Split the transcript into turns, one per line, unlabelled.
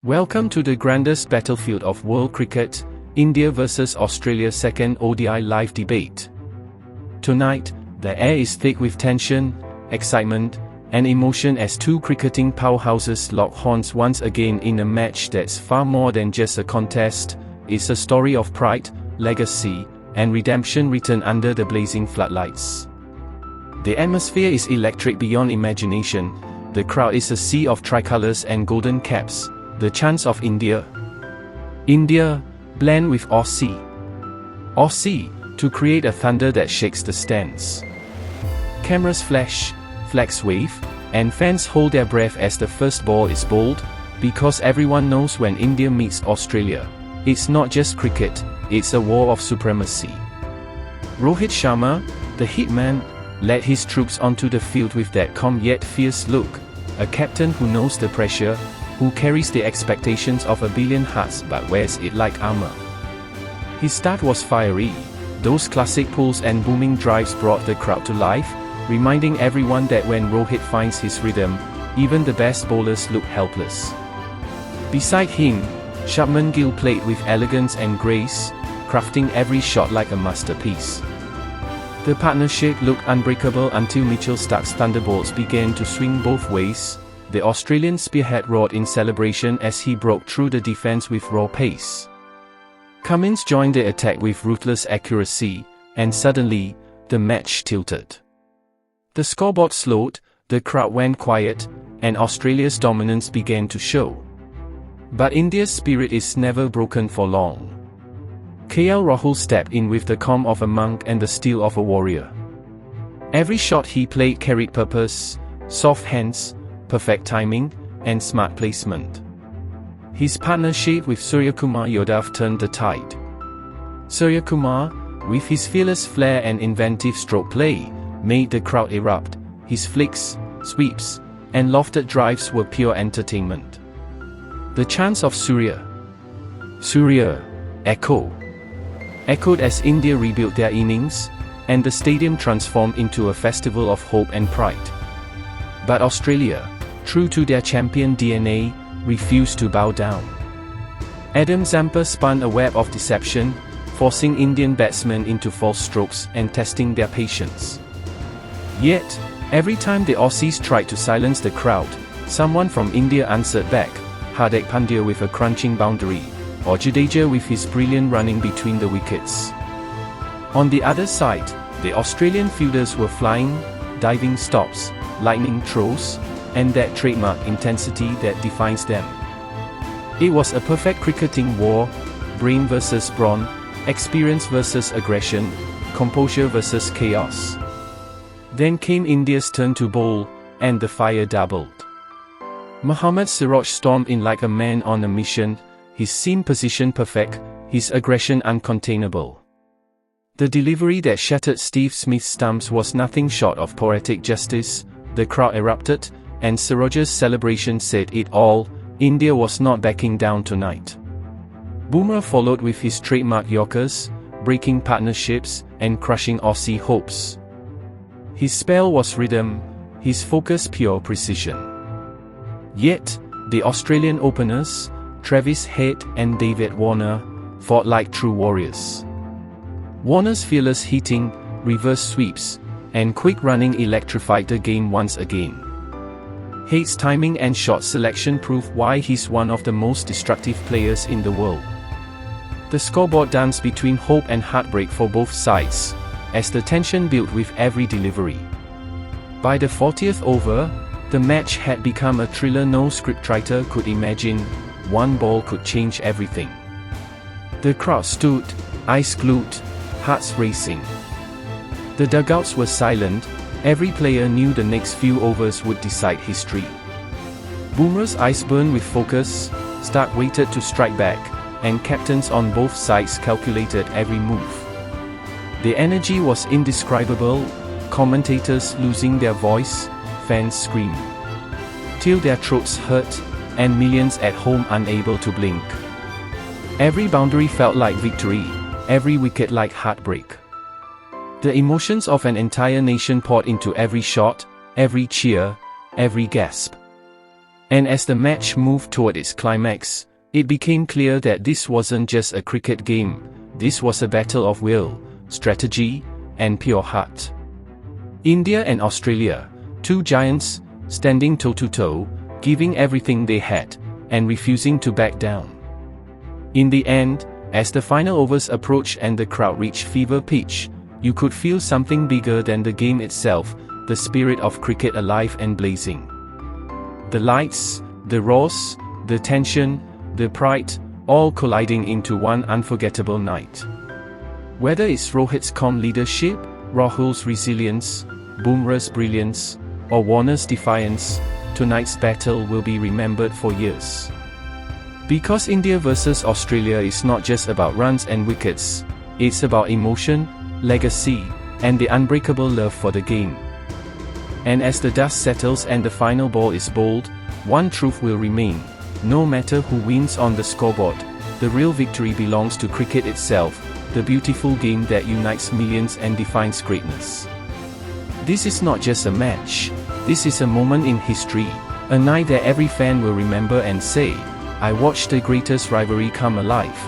Welcome to the grandest battlefield of world cricket, India vs Australia's second ODI Live Debate. Tonight, the air is thick with tension, excitement, and emotion as two cricketing powerhouses lock horns once again in a match that's far more than just a contest. It's a story of pride, legacy, and redemption written under the blazing floodlights. The atmosphere is electric beyond imagination. The crowd is a sea of tricolours and golden caps. The chants of India, India, blend with Aussie, Aussie, to create a thunder that shakes the stands. Cameras flash, flags wave, and fans hold their breath as the first ball is bowled, because everyone knows when India meets Australia, it's not just cricket, it's a war of supremacy. Rohit Sharma, the hitman, led his troops onto the field with that calm yet fierce look, a captain who knows the pressure, who carries the expectations of a billion hearts but wears it like armor. His start was fiery. Those classic pulls and booming drives brought the crowd to life, reminding everyone that when Rohit finds his rhythm, even the best bowlers look helpless. Beside him, Shubman Gill played with elegance and grace, crafting every shot like a masterpiece. The partnership looked unbreakable until Mitchell Starc's thunderbolts began to swing both ways. The Australian spearhead roared in celebration as he broke through the defence with raw pace. Cummins joined the attack with ruthless accuracy, and suddenly, the match tilted. The scoreboard slowed, the crowd went quiet, and Australia's dominance began to show. But India's spirit is never broken for long. KL Rahul stepped in with the calm of a monk and the steel of a warrior. Every shot he played carried purpose, soft hands, perfect timing, and smart placement. His partnership with Suryakumar Yadav turned the tide. Suryakumar, with his fearless flair and inventive stroke play, made the crowd erupt. His flicks, sweeps, and lofted drives were pure entertainment. The chants of Surya, Surya, echoed as India rebuilt their innings, and the stadium transformed into a festival of hope and pride. But Australia, true to their champion DNA, refused to bow down. Adam Zampa spun a web of deception, forcing Indian batsmen into false strokes and testing their patience. Yet, every time the Aussies tried to silence the crowd, someone from India answered back, Hardik Pandya with a crunching boundary, or Jadeja with his brilliant running between the wickets. On the other side, the Australian fielders were flying, diving stops, lightning throws, and that trademark intensity that defines them. It was a perfect cricketing war, brain versus brawn, experience versus aggression, composure versus chaos. Then came India's turn to bowl, and the fire doubled. Mohammad Siraj stormed in like a man on a mission, his seam position perfect, his aggression uncontainable. The delivery that shattered Steve Smith's stumps was nothing short of poetic justice. The crowd erupted, and Siraj's celebration said it all. India was not backing down tonight. Bumrah followed with his trademark Yorkers, breaking partnerships, and crushing Aussie hopes. His spell was rhythm, his focus pure precision. Yet, the Australian openers, Travis Head and David Warner, fought like true warriors. Warner's fearless hitting, reverse sweeps, and quick running electrified the game once again. Head's timing and shot selection proved why he's one of the most destructive players in the world. The scoreboard danced between hope and heartbreak for both sides, as the tension built with every delivery. By the 40th over, the match had become a thriller no scriptwriter could imagine. One ball could change everything. The crowd stood, eyes glued, hearts racing. The dugouts were silent. Every player knew the next few overs would decide history. Bumrah's eyes burned with focus, Starc waited to strike back, and captains on both sides calculated every move. The energy was indescribable, commentators losing their voice, fans screamed till their throats hurt, and millions at home unable to blink. Every boundary felt like victory, every wicket like heartbreak. The emotions of an entire nation poured into every shot, every cheer, every gasp. And as the match moved toward its climax, it became clear that this wasn't just a cricket game, this was a battle of will, strategy, and pure heart. India and Australia, two giants, standing toe-to-toe, giving everything they had, and refusing to back down. In the end, as the final overs approached and the crowd reached fever pitch, you could feel something bigger than the game itself, the spirit of cricket alive and blazing. The lights, the roars, the tension, the pride, all colliding into one unforgettable night. Whether it's Rohit's calm leadership, Rahul's resilience, Bumrah's brilliance, or Warner's defiance, tonight's battle will be remembered for years. Because India versus Australia is not just about runs and wickets, it's about emotion, legacy, and the unbreakable love for the game. And as the dust settles and the final ball is bowled, one truth will remain: no matter who wins on the scoreboard, the real victory belongs to cricket itself, the beautiful game that unites millions and defines greatness. This is not just a match, this is a moment in history, a night that every fan will remember and say, "I watched the greatest rivalry come alive."